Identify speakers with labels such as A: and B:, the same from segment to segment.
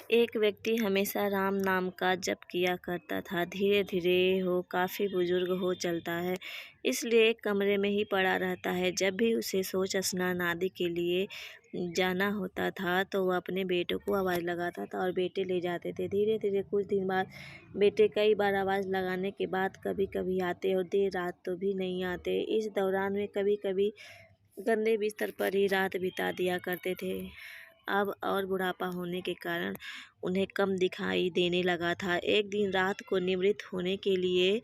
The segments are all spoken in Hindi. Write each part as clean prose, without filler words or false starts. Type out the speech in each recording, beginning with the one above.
A: एक व्यक्ति हमेशा राम नाम का जप किया करता था। धीरे धीरे वो काफ़ी बुजुर्ग हो चलता है, इसलिए एक कमरे में ही पड़ा रहता है। जब भी उसे शौच स्नान आदि के लिए जाना होता था तो वह अपने बेटे को आवाज़ लगाता था और बेटे ले जाते थे। धीरे धीरे कुछ दिन बाद बेटे कई बार आवाज़ लगाने के बाद कभी कभी आते और देर रात तो भी नहीं आते। इस दौरान वे कभी कभी गंदे बिस्तर पर ही रात बिता दिया करते थे। अब और बुढ़ापा होने के कारण उन्हें कम दिखाई देने लगा था। एक दिन रात को निवृत्त होने के लिए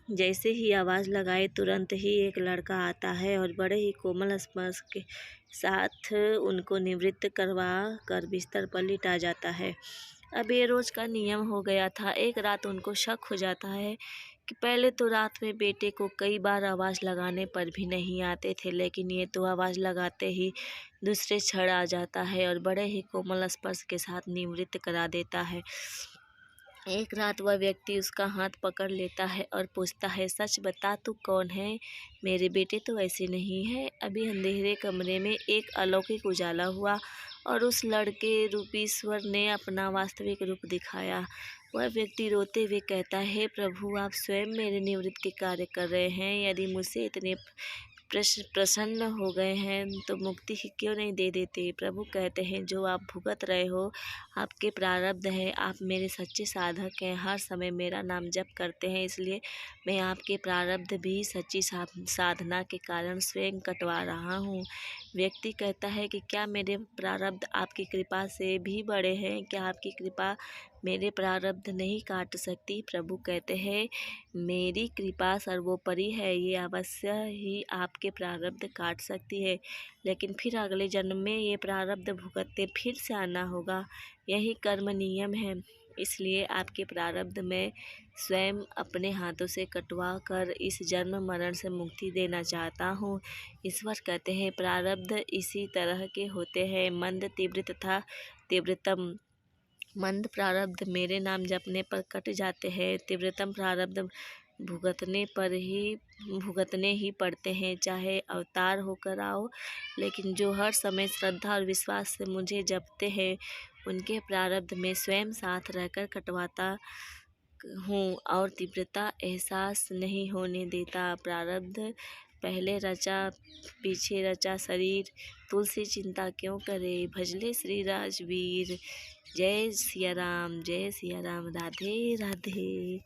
A: जैसे ही आवाज़ लगाए तुरंत ही एक लड़का आता है और बड़े ही कोमल स्पर्श के साथ उनको निवृत्त करवा कर बिस्तर पर लिटा जाता है। अब ये रोज़ का नियम हो गया था। एक रात उनको शक हो जाता है कि पहले तो रात में बेटे को कई बार आवाज़ लगाने पर भी नहीं आते थे, लेकिन ये तो आवाज़ लगाते ही दूसरे क्षण आ जाता है और बड़े ही कोमल स्पर्श के साथ निवृत्त करा देता है। एक रात वह व्यक्ति उसका हाथ पकड़ लेता है और पूछता है, सच बता तू कौन है? मेरे बेटे तो ऐसे नहीं है। अभी अंधेरे कमरे में एक अलौकिक उजाला हुआ और उस लड़के रूपी ईश्वर ने अपना वास्तविक रूप दिखाया। वह व्यक्ति रोते हुए कहता है, प्रभु आप स्वयं मेरे निवृत्ति के कार्य कर रहे हैं। यदि मुझसे इतने प्रसन्न हो गए हैं तो मुक्ति ही क्यों नहीं दे देते? प्रभु कहते हैं, जो आप भुगत रहे हो आपके प्रारब्ध है। आप मेरे सच्चे साधक हैं, हर समय मेरा नाम जप करते हैं, इसलिए मैं आपके प्रारब्ध भी सच्ची साधना के कारण स्वयं कटवा रहा हूँ। व्यक्ति कहता है कि क्या मेरे प्रारब्ध आपकी कृपा से भी बड़े हैं? क्या आपकी कृपा मेरे प्रारब्ध नहीं काट सकती? प्रभु कहते हैं, मेरी कृपा सर्वोपरि है, ये अवश्य ही आपके प्रारब्ध काट सकती है, लेकिन फिर अगले जन्म में ये प्रारब्ध भुगतते फिर से आना होगा। यही कर्म नियम है, इसलिए आपके प्रारब्ध में स्वयं अपने हाथों से कटवा कर इस जन्म मरण से मुक्ति देना चाहता हूँ। ईश्वर कहते हैं, प्रारब्ध इसी तरह के होते हैं, मंद तीव्र तथा तीव्रतम। मंद प्रारब्ध मेरे नाम जपने पर कट जाते हैं, तीव्रतम प्रारब्ध भुगतने ही पड़ते हैं, चाहे अवतार होकर आओ। लेकिन जो हर समय श्रद्धा और विश्वास से मुझे जपते हैं उनके प्रारब्ध में स्वयं साथ रहकर कटवाता हूँ और तीव्रता एहसास नहीं होने देता। प्रारब्ध पहले रचा पीछे रचा शरीर, तुलसी चिंता क्यों करे, भजले श्री राजवीर। जय सिया राम, राधे राधे।